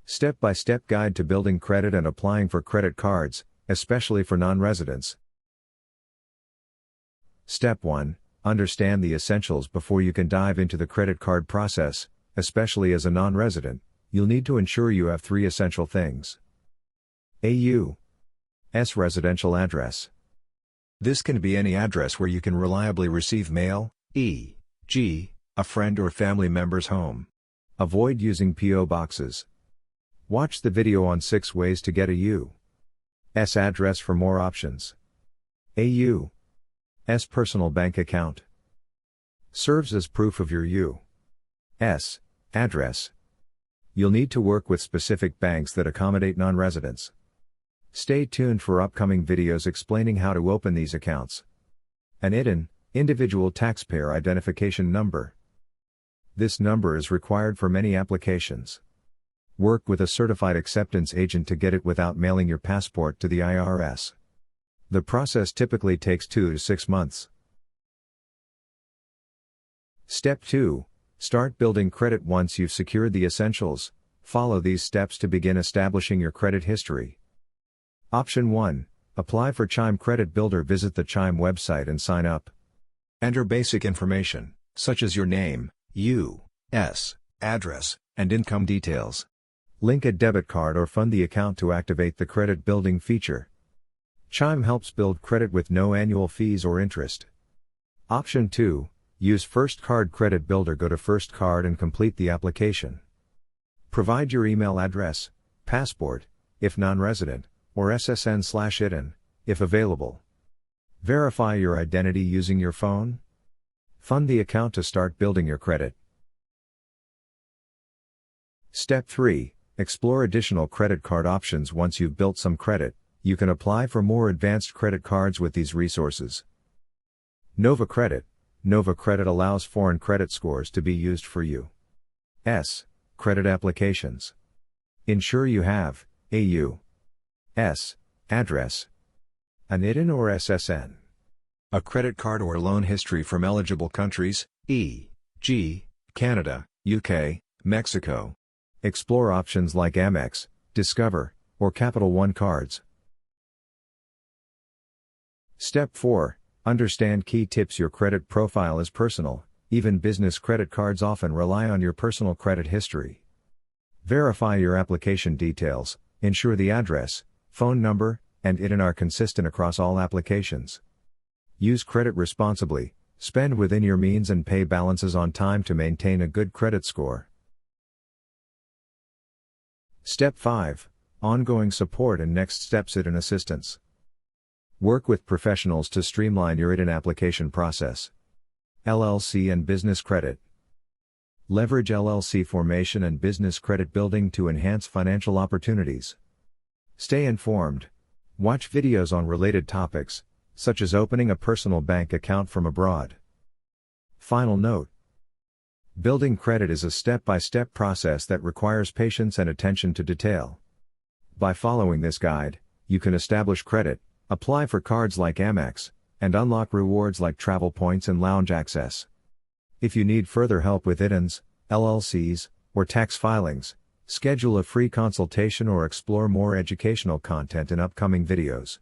Step-by-step guide to building credit and applying for credit cards, especially for non-residents. Step 1. Understand the essentials before you can dive into the credit card process, especially as a non-resident. You'll need to ensure you have 3 essential things. A.U.S. residential address. This can be any address where you can reliably receive mail, e.g., a friend or family member's home. Avoid using P.O. boxes. Watch the video on 6 ways to get a U.S. address for more options. A U.S. personal bank account serves as proof of your U.S. address. You'll need to work with specific banks that accommodate non-residents. Stay tuned for upcoming videos explaining how to open these accounts. An ITIN, Individual Taxpayer Identification Number. This number is required for many applications. Work with a certified acceptance agent to get it without mailing your passport to the IRS. The process typically takes 2 to 6 months. Step 2. Start building credit. Once you've secured the essentials, follow these steps to begin establishing your credit history. Option 1. Apply for Chime Credit Builder. Visit the Chime website and sign up. Enter basic information, such as your name, U.S. address, and income details. Link a debit card or fund the account to activate the credit building feature. Chime helps build credit with no annual fees or interest. Option 2. Use First Card Credit Builder. Go to First Card and complete the application. Provide your email address, passport, if non-resident, or SSN/ITIN, if available. Verify your identity using your phone. Fund the account to start building your credit. Step 3. Explore additional credit card options. Once you've built some credit, you can apply for more advanced credit cards with these resources. Nova Credit. Nova Credit allows foreign credit scores to be used for U.S. credit applications. Ensure you have a U.S. address, an ITIN or SSN, a credit card or loan history from eligible countries, e.g., Canada, UK, Mexico. Explore options like Amex, Discover, or Capital One cards. Step 4. Understand key tips. Your credit profile is personal. Even business credit cards often rely on your personal credit history. Verify your application details. Ensure the address, phone number, and ITIN are consistent across all applications. Use credit responsibly. Spend within your means and pay balances on time to maintain a good credit score. Step 5. Ongoing support and next steps. ITIN assistance. Work with professionals to streamline your ITIN application process. LLC and business credit. Leverage LLC formation and business credit building to enhance financial opportunities. Stay informed. Watch videos on related topics, such as opening a personal bank account from abroad. Final note. Building credit is a step-by-step process that requires patience and attention to detail. By following this guide, you can establish credit, apply for cards like Amex, and unlock rewards like travel points and lounge access. If you need further help with ITINs, LLCs, or tax filings, schedule a free consultation or explore more educational content in upcoming videos.